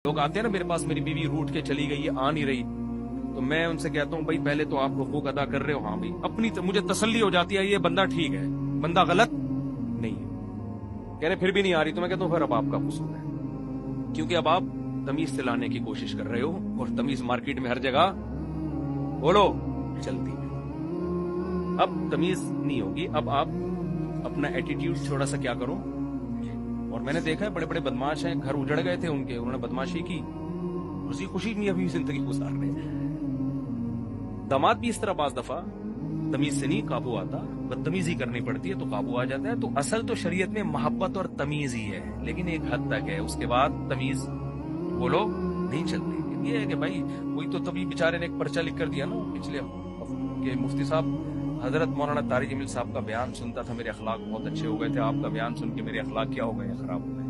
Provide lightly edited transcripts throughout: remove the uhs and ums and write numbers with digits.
लोग आते हैं ना मेरे पास, मेरी बीवी रूठ के चली गई है, आ नहीं रही, तो मैं उनसे कहता हूँ भाई पहले तो आप हुकूक अदा कर रहे हो, हाँ भाई, अपनी मुझे तसल्ली हो जाती है ये बंदा ठीक है, बंदा गलत नहीं है। कह रहे फिर भी नहीं आ रही, तो मैं कहता हूँ फिर अब आपका कसूर है, क्योंकि अब आप तमीज से लाने की कोशिश कर रहे हो, और तमीज मार्केट में हर जगह बोलो चलती है। अब तमीज नहीं होगी, अब आप अपना एटीट्यूड थोड़ा सा क्या करो। और मैंने देखा है बड़े बड़े बदमाश हैं, घर उजड़ गए थे उनके, उन्होंने बदमाशी की, खुशी खुशी नहीं अभी जिंदगी गुजार रहे हैं। दामाद भी इस तरह बाज दफा तमीज से नहीं काबू आता, बदतमीजी करनी पड़ती है तो काबू आ जाता है। तो असल तो शरीयत में मोहब्बत और तमीज ही है, लेकिन एक हद तक है, उसके बाद तमीज बोलो नहीं चलती। ये है कि भाई कोई तो तभी बेचारे ने एक पर्चा लिख कर दिया ना पिछले के मुफ्ती साहब, हजरत मौलाना तारिक जमील साहब का बयान सुनता था, मेरे अखलाक बहुत अच्छे हो गए थे, आपका बयान सुन के मेरे अखलाक क्या हो गए, खराब हो गए।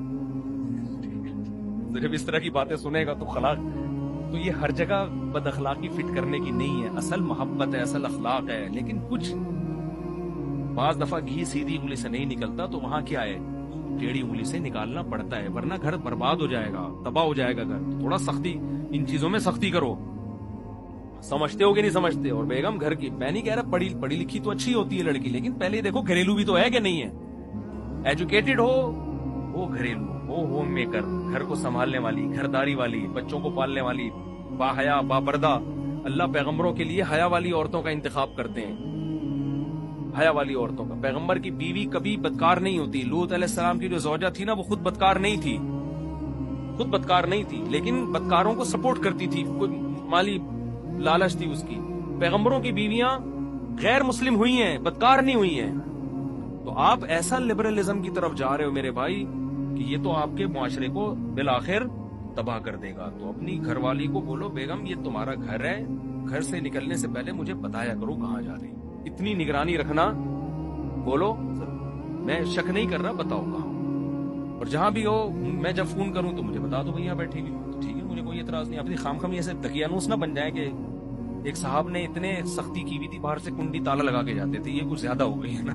तो जब इस तरह की बातें सुनेगा तो खलाक, तो ये हर जगह बद अखलाकी फिट करने की नहीं है, असल मोहब्बत है, असल अखलाक है। लेकिन कुछ बाज दफा घी सीधी उंगली से नहीं निकलता, तो वहां क्या है, टेढ़ी उंगली से निकालना पड़ता है, वरना घर बर्बाद हो जाएगा, तबाह हो जाएगा घर। थोड़ा सख्ती, इन चीजों में सख्ती करो। समझते हो कि नहीं समझते? और बेगम घर की, मैं नहीं कह रहा पढ़ी लिखी तो अच्छी होती है लड़की, लेकिन पहले देखो घरेलू भी तो है कि नहीं है। एजुकेटेड हो, वो घरेलू हो, होम मेकर, घर को संभालने वाली, घरदारी वाली, बच्चों को पालने वाली, बाहया बापर्दा। अल्लाह पैगंबरों के लिए हया वाली औरतों का इंतखाब करते हैं, हया वाली औरतों का। पैगंबर की बीवी कभी बदकार नहीं होती। लूत अलैहिस्सलाम की जो ज़ौजा थी ना, वो खुद बदकार नहीं थी, खुद बदकार नहीं थी, लेकिन बदकारों को सपोर्ट करती थी, कोई माली लालच थी उसकी। पैगंबरों की बीवियां गैर मुस्लिम हुई हैं, बदकार नहीं हुई हैं। तो आप ऐसा लिबरलिज्म की तरफ जा रहे हो मेरे भाई कि ये तो आपके मुआशरे को बिल आखिर तबाह कर देगा। तो अपनी घरवाली को बोलो, बेगम ये तुम्हारा घर है, घर से निकलने से पहले मुझे बताया करो कहाँ जा रही, इतनी निगरानी रखना। बोलो मैं शक नहीं कर रहा, बताओ कहाँ, और जहां भी हो मैं जब फोन करूं तो मुझे बता दो भैया बैठी हुई, तो ठीक है, मुझे कोई एतराज नहीं। अपनी खामखमी ऐसे दकियानूस ना बन जाए कि एक साहब ने इतने सख्ती की हुई थी, बाहर से कुंडी ताला लगा के जाते थे, ये कुछ ज्यादा हो गई है ना।